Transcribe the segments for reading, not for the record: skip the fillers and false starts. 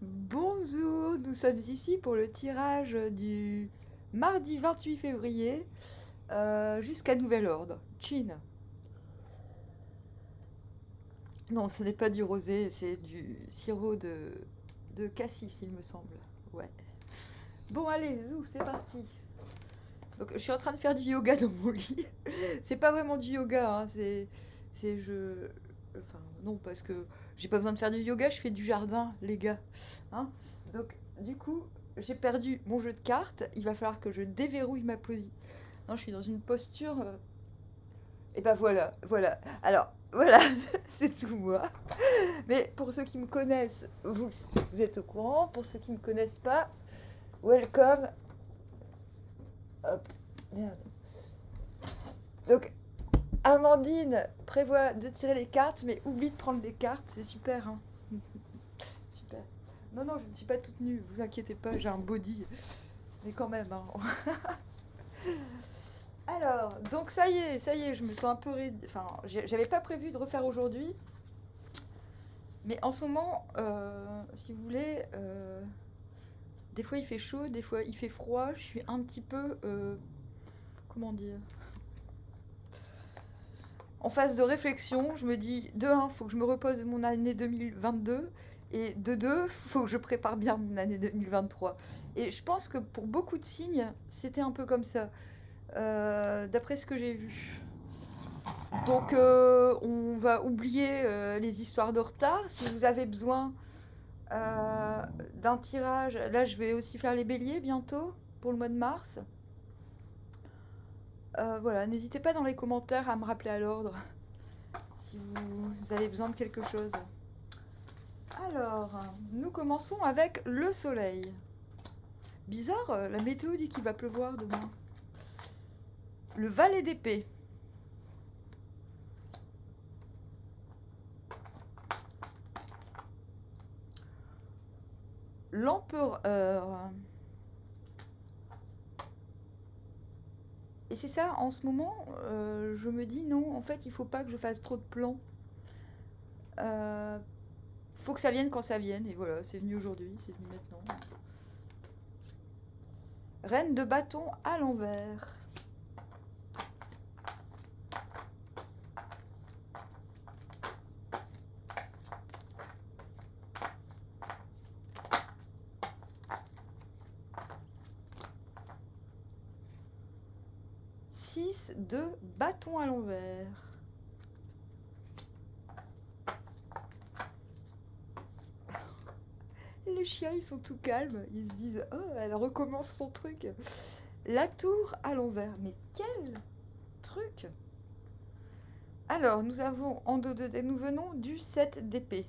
Bonjour, nous sommes ici pour le tirage du mardi 28 février jusqu'à nouvel ordre. Chine. Non, ce n'est pas du rosé, c'est du sirop de cassis, il me semble. Ouais. Bon, allez, zou, c'est parti. Donc, je suis en train de faire du yoga dans mon lit. C'est pas vraiment du yoga, hein, c'est je. Enfin, non, parce que j'ai pas besoin de faire du yoga, je fais du jardin, les gars. Hein. Donc, du coup, j'ai perdu mon jeu de cartes. Il va falloir que je déverrouille ma position. Non, je suis dans une posture. Et ben voilà, voilà. Alors, voilà, c'est tout moi. Mais pour ceux qui me connaissent, vous êtes au courant. Pour ceux qui ne me connaissent pas, welcome. Hop, merde. Donc, Amandine prévoit de tirer les cartes, mais oublie de prendre les cartes, c'est super, hein. Super. Non, non, je ne suis pas toute nue, vous inquiétez pas, j'ai un body. Mais quand même, hein. Alors, donc ça y est, je me sens un peu... Enfin, j'avais pas prévu de refaire aujourd'hui, mais en ce moment, si vous voulez, des fois il fait chaud, des fois il fait froid, je suis un petit peu... comment dire, en phase de réflexion, je me dis, de un, faut que je me repose mon année 2022, et de deux, faut que je prépare bien mon année 2023. Et je pense que pour beaucoup de signes, c'était un peu comme ça, d'après ce que j'ai vu. Donc, on va oublier les histoires de retard. Si vous avez besoin d'un tirage, là, je vais aussi faire les béliers bientôt, pour le mois de mars. Voilà, n'hésitez pas dans les commentaires à me rappeler à l'ordre si vous avez besoin de quelque chose. Alors, nous commençons avec le soleil. Bizarre, la météo dit qu'il va pleuvoir demain. Le valet d'épée. L'empereur. Et c'est ça, en ce moment, je me dis non, en fait, il faut pas que je fasse trop de plans. Euh, Faut que ça vienne quand ça vienne, et voilà, c'est venu aujourd'hui, c'est venu maintenant. Reine de bâton à l'envers. Six de bâton à l'envers. Les chiens, ils sont tout calmes. Ils se disent, oh, elle recommence son truc. La tour à l'envers. Mais quel truc! Alors, nous avons en dos de nous venons du 7 d'épée.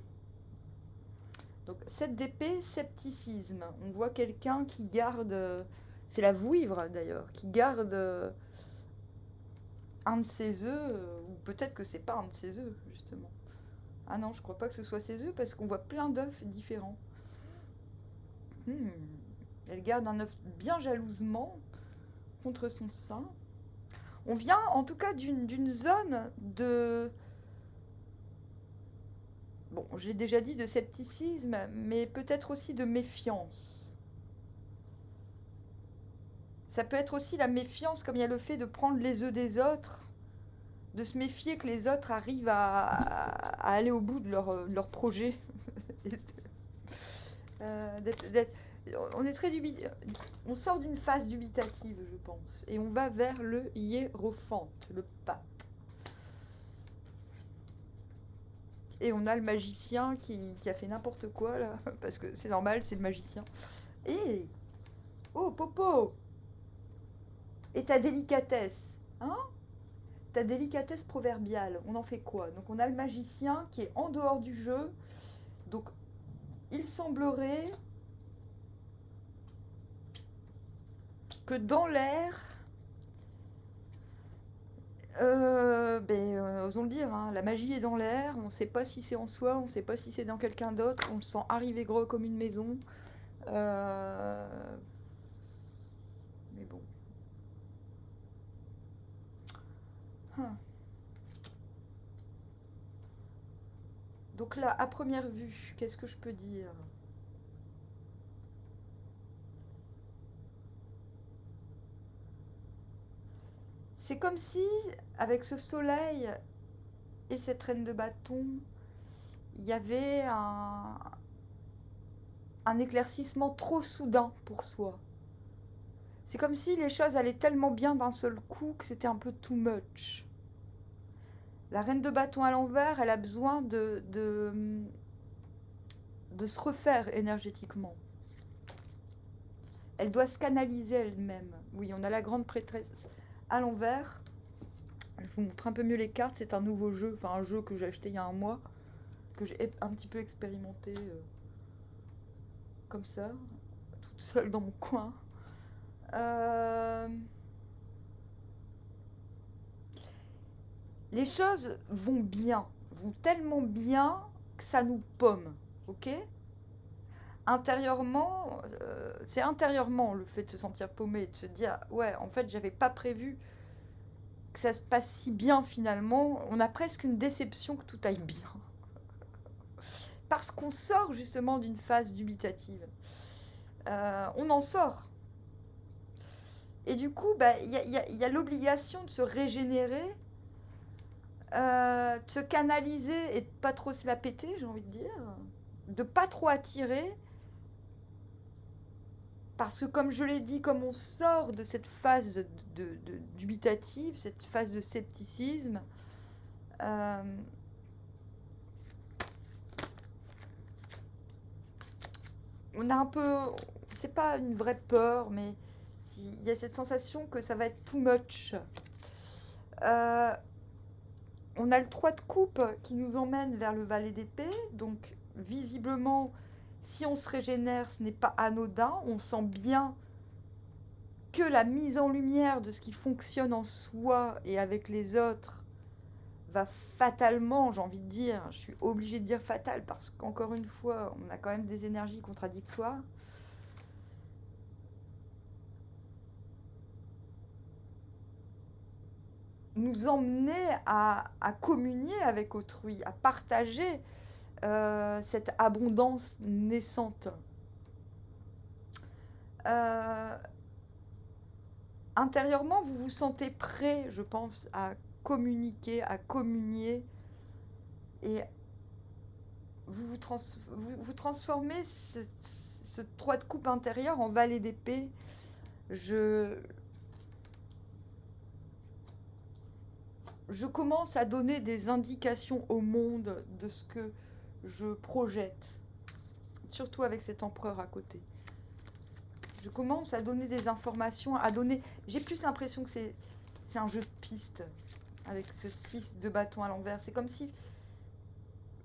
Donc, 7 d'épée, scepticisme. On voit quelqu'un qui garde. C'est la vouivre d'ailleurs, qui garde un de ses œufs, ou peut-être que c'est pas un de ses œufs, justement. Ah non, je crois pas que ce soit ses œufs parce qu'on voit plein d'œufs différents. Hmm. Elle garde un œuf bien jalousement contre son sein. On vient en tout cas d'une zone de... Bon, j'ai déjà dit de scepticisme, mais peut-être aussi de méfiance. Ça peut être aussi la méfiance, comme il y a le fait de prendre les œufs des autres, de se méfier que les autres arrivent à aller au bout de leur projet. D'être, on est très on sort d'une phase dubitative, je pense, et on va vers le hiérophante, le pape. Et on a le magicien qui a fait n'importe quoi là, parce que c'est normal, c'est le magicien. Et oh Popo, et ta délicatesse, hein? Ta délicatesse proverbiale, on en fait quoi? Donc on a le magicien qui est en dehors du jeu. Donc il semblerait que dans l'air, osons le dire, hein, la magie est dans l'air, on ne sait pas si c'est en soi, on ne sait pas si c'est dans quelqu'un d'autre, on le sent arriver gros comme une maison. Euh, mais bon. Hein. Donc là, à première vue, qu'est-ce que je peux dire? C'est comme si, avec ce soleil et cette reine de bâton, il y avait un éclaircissement trop soudain pour soi. C'est comme si les choses allaient tellement bien d'un seul coup que c'était un peu too much. La reine de bâton à l'envers, elle a besoin de se refaire énergétiquement. Elle doit se canaliser elle-même. Oui, on a la grande prêtresse à l'envers. Je vous montre un peu mieux les cartes. C'est un nouveau jeu, enfin un jeu que j'ai acheté il y a un mois, que j'ai un petit peu expérimenté comme ça, toute seule dans mon coin. Les choses vont bien, vont tellement bien que ça nous pomme, ok? Intérieurement, c'est intérieurement le fait de se sentir paumé, de se dire ouais, en fait, j'avais pas prévu que ça se passe si bien finalement. On a presque une déception que tout aille bien. Parce qu'on sort justement d'une phase dubitative. On en sort. Et du coup, il y a l'obligation de se régénérer, de se canaliser et de pas trop se la péter, j'ai envie de dire. De pas trop attirer. Parce que comme je l'ai dit, comme on sort de cette phase dubitative, cette phase de scepticisme, on a un peu, c'est pas une vraie peur, mais il y a cette sensation que ça va être too much. On a le 3 de coupe qui nous emmène vers le valet d'épée, donc visiblement, si on se régénère, ce n'est pas anodin, on sent bien que la mise en lumière de ce qui fonctionne en soi et avec les autres va fatalement, j'ai envie de dire, je suis obligée de dire fatal parce qu'encore une fois, on a quand même des énergies contradictoires. Nous emmener à communier avec autrui, à partager cette abondance naissante. Intérieurement, vous vous sentez prêt, je pense, à communiquer, à communier, et vous transformez ce 3 de coupe intérieur en valet d'épée. Je commence à donner des indications au monde de ce que je projette, surtout avec cet empereur à côté. Je commence à donner des informations, à donner... J'ai plus l'impression que c'est un jeu de piste, avec ce 6 de bâton à l'envers. C'est comme si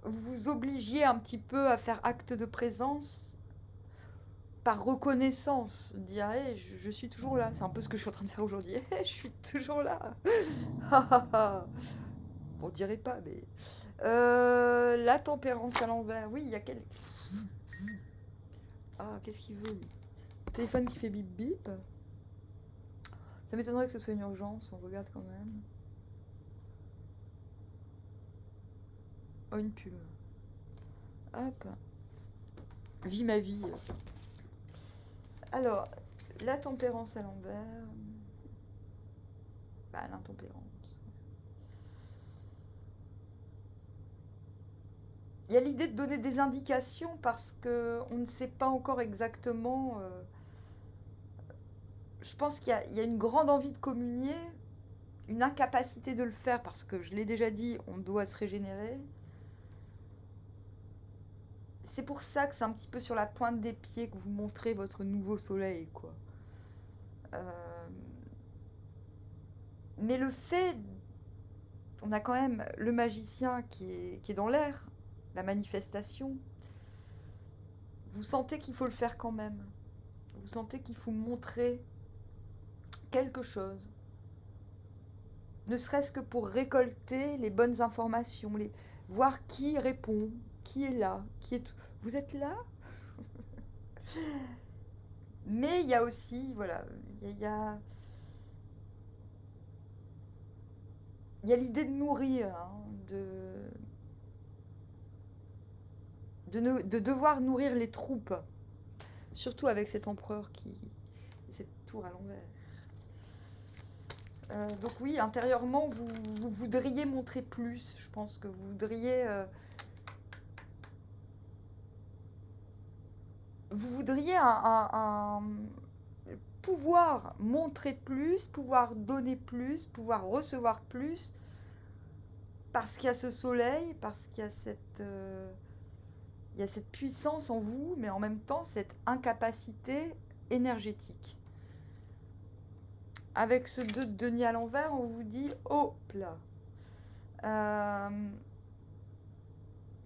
vous vous obligiez un petit peu à faire acte de présence par reconnaissance. Dire, hey, je suis toujours là. C'est un peu ce que je suis en train de faire aujourd'hui. Hey, je suis toujours là. On dirait pas, mais... la tempérance à l'envers. Oui, il y a quel... Ah, qu'est-ce qu'il veut, lui? Téléphone qui fait bip bip. Ça m'étonnerait que ce soit une urgence, on regarde quand même. Oh, une pub. Hop. Vis ma vie. Alors, la tempérance à l'envers. Bah, l'intempérance. Il y a l'idée de donner des indications parce qu'on ne sait pas encore exactement... je pense qu'il y a une grande envie de communier, une incapacité de le faire parce que, je l'ai déjà dit, on doit se régénérer. C'est pour ça que c'est un petit peu sur la pointe des pieds que vous montrez votre nouveau soleil, quoi. Mais le fait... On a quand même le magicien qui est dans l'air, la manifestation. Vous sentez qu'il faut le faire quand même. Vous sentez qu'il faut montrer quelque chose. Ne serait-ce que pour récolter les bonnes informations, voir qui répond, qui est là, qui est... Vous êtes là? Mais il y a aussi, voilà, il y a l'idée de nourrir, hein, de devoir nourrir les troupes. Surtout avec cet empereur cette tour à l'envers. Donc oui, intérieurement, vous voudriez montrer plus. Je pense que vous voudriez pouvoir montrer plus, pouvoir donner plus, pouvoir recevoir plus, parce qu'il y a ce soleil, parce qu'il y a il y a cette puissance en vous, mais en même temps cette incapacité énergétique. Avec ce 2 de denier à l'envers, on vous dit hop là.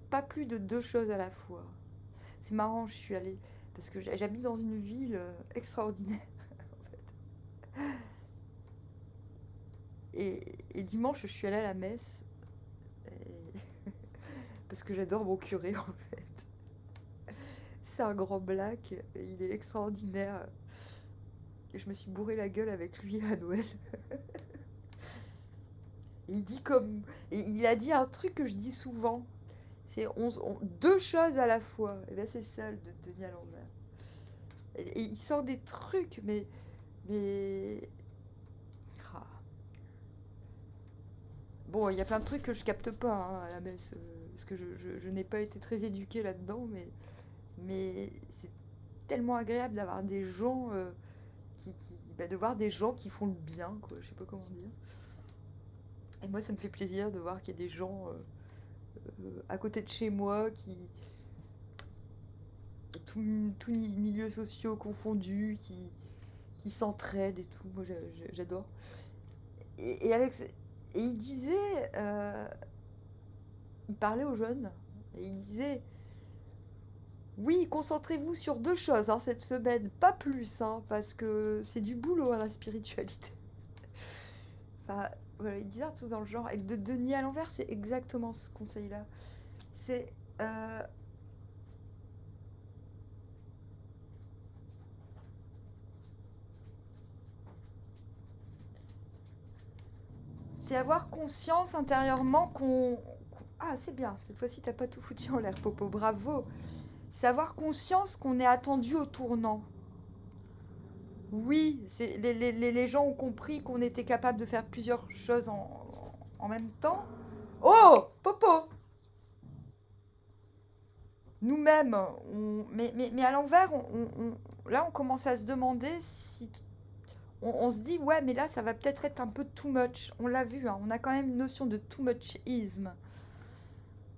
Pas plus de 2 choses à la fois. C'est marrant, je suis allée parce que j'habite dans une ville extraordinaire en fait. Et dimanche, je suis allée à la messe parce que j'adore mon curé en fait. C'est un grand black, il est extraordinaire. Et je me suis bourré la gueule avec lui à Noël. Il dit comme. Et il a dit un truc que je dis souvent. C'est 2 choses à la fois. Et bien c'est ça le Denis à l'envers. Et il sort des trucs, mais. Ah. Bon, il y a plein de trucs que je capte pas hein, à la messe. Parce que je n'ai pas été très éduquée là-dedans, mais c'est tellement agréable d'avoir des gens de voir des gens qui font le bien, quoi. Je sais pas comment dire. Et moi, ça me fait plaisir de voir qu'il y a des gens à côté de chez moi tous milieux sociaux confondus, qui s'entraident et tout. Moi, j'adore. Et il disait, il parlait aux jeunes, et il disait, oui, concentrez-vous sur 2 choses hein, cette semaine, pas plus, hein, parce que c'est du boulot à la spiritualité. Enfin, voilà, il disait un truc dans le genre. Et de Denis à l'envers, c'est exactement ce conseil-là. C'est c'est avoir conscience intérieurement Ah, c'est bien, cette fois-ci, t'as pas tout foutu en l'air, Popo, bravo. C'est avoir conscience qu'on est attendu au tournant. Oui, les gens ont compris qu'on était capable de faire plusieurs choses en même temps. Oh, Popo! Nous-mêmes, mais à l'envers, là, on commence à se demander si on se dit, ouais, mais là, ça va peut-être être un peu too much. On l'a vu, hein, on a quand même une notion de too muchisme.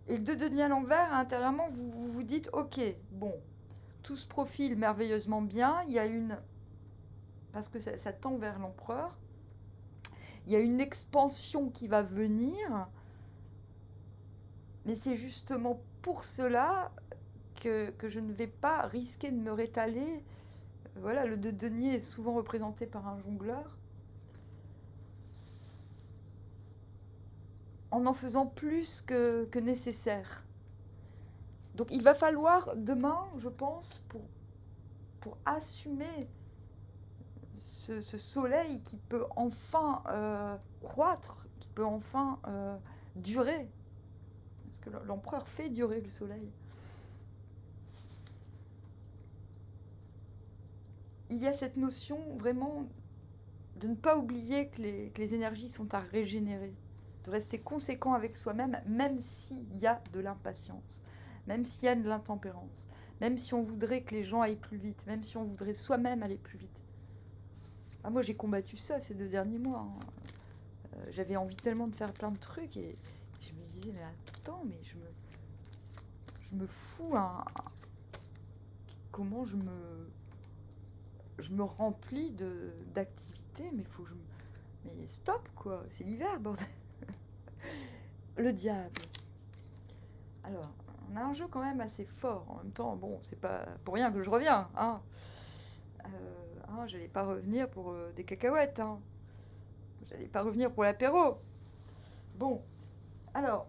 Et de Denis à l'envers, intérieurement, vous dites, ok, bon, tout se profile merveilleusement bien. Il y a parce que ça tend vers l'empereur, il y a une expansion qui va venir, mais c'est justement pour cela que je ne vais pas risquer de me rétaler. Voilà, le de denier est souvent représenté par un jongleur. En faisant plus que nécessaire. Donc il va falloir demain, je pense, pour assumer ce soleil qui peut enfin croître, qui peut enfin durer. Parce que l'empereur fait durer le soleil. Il y a cette notion vraiment de ne pas oublier que les énergies sont à régénérer, de rester conséquent avec soi-même, même s'il y a de l'impatience, même s'il y a de l'intempérance, même si on voudrait que les gens aillent plus vite, même si on voudrait soi-même aller plus vite. Ah, moi j'ai combattu ça ces 2 derniers mois. Hein. J'avais envie tellement de faire plein de trucs et je me disais mais attends, mais je me fous comment je me remplis d'activités, mais faut que mais stop quoi, c'est l'hiver, bordel. Le diable. Alors, on a un jeu quand même assez fort. En même temps, bon, c'est pas pour rien que je reviens. Hein. J'allais pas revenir pour des cacahuètes. Hein. J'allais pas revenir pour l'apéro. Bon, alors,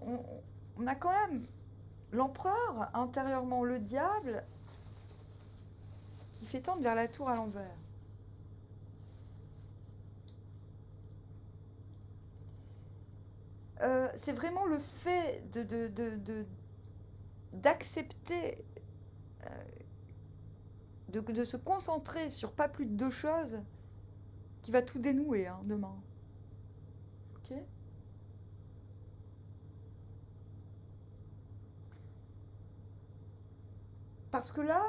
on a quand même l'empereur, intérieurement le diable, qui fait tendre vers la tour à l'envers. C'est vraiment le fait d'accepter, de se concentrer sur pas plus de 2 choses qui va tout dénouer hein, demain. Ok. Parce que là,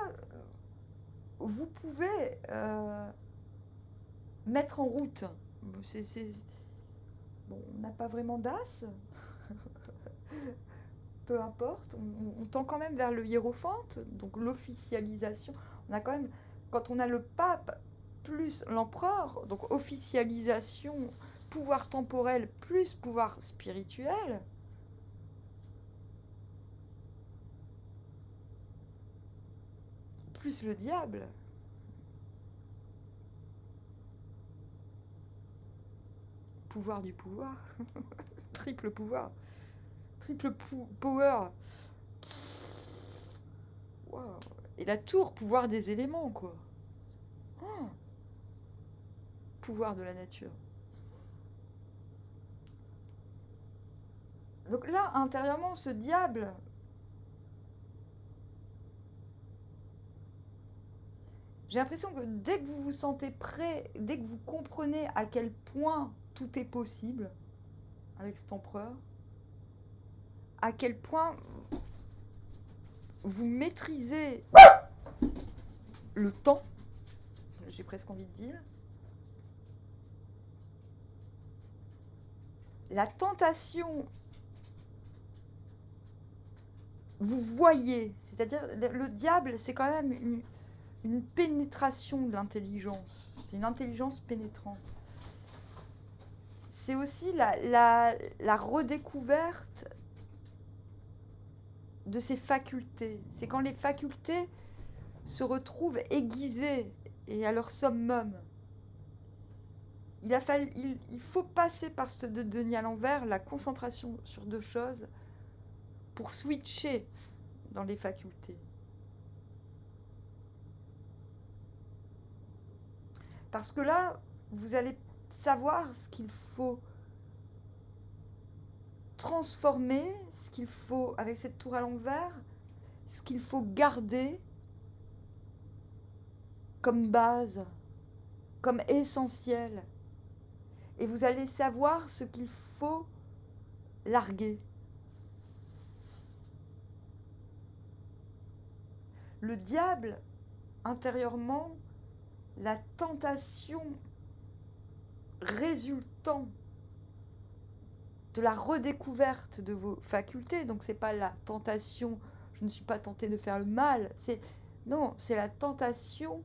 vous pouvez mettre en route. Bon, on n'a pas vraiment d'as. Peu importe, on tend quand même vers le hiérophante, donc l'officialisation. On a quand même, quand on a le pape plus l'empereur, donc officialisation, pouvoir temporel plus pouvoir spirituel, plus le diable. Pouvoir du pouvoir. Triple pouvoir. Triple power. Wow. Et la tour, pouvoir des éléments, quoi. Oh. Pouvoir de la nature. Donc là, intérieurement, ce diable, j'ai l'impression que dès que vous vous sentez prêt, dès que vous comprenez à quel point tout est possible avec cet empereur, à quel point vous maîtrisez le temps, j'ai presque envie de dire, la tentation, vous voyez, c'est-à-dire le diable, c'est quand même une pénétration de l'intelligence, c'est une intelligence pénétrante. C'est aussi la redécouverte de ses facultés. C'est quand les facultés se retrouvent aiguisées et à leur summum. Il faut passer par ce Denis à l'envers, la concentration sur deux choses, pour switcher dans les facultés. Parce que là, vous allez savoir ce qu'il faut transformer, ce qu'il faut, avec cette tour à l'envers, ce qu'il faut garder comme base, comme essentiel. Et vous allez savoir ce qu'il faut larguer. Le diable, intérieurement, la tentation résultant de la redécouverte de vos facultés, donc c'est pas la tentation, je ne suis pas tentée de faire le mal, c'est la tentation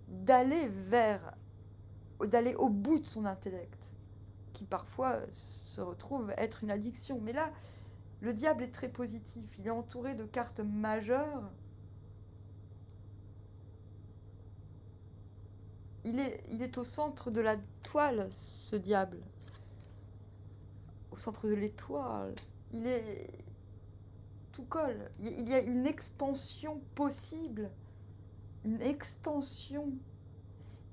d'aller au bout de son intellect, qui parfois se retrouve être une addiction. Mais là, le diable est très positif, il est entouré de cartes majeures. Il est au centre de la toile, ce diable. Au centre de l'étoile. Tout colle. Il y a une expansion possible. Une extension.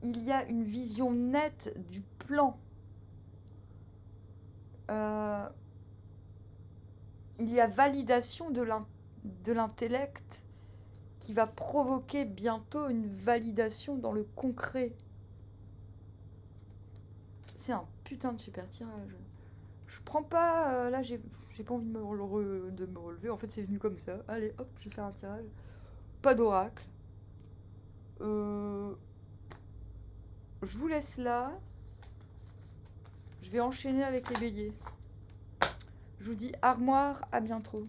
Il y a une vision nette du plan. Il y a validation de l'intellect qui va provoquer bientôt une validation dans le concret. C'est un putain de super tirage. Je prends pas... là, j'ai pas envie de me relever. En fait, c'est venu comme ça. Allez, hop, je vais faire un tirage. Pas d'oracle. Je vous laisse là. Je vais enchaîner avec les béliers. Je vous dis armoire, à bientôt.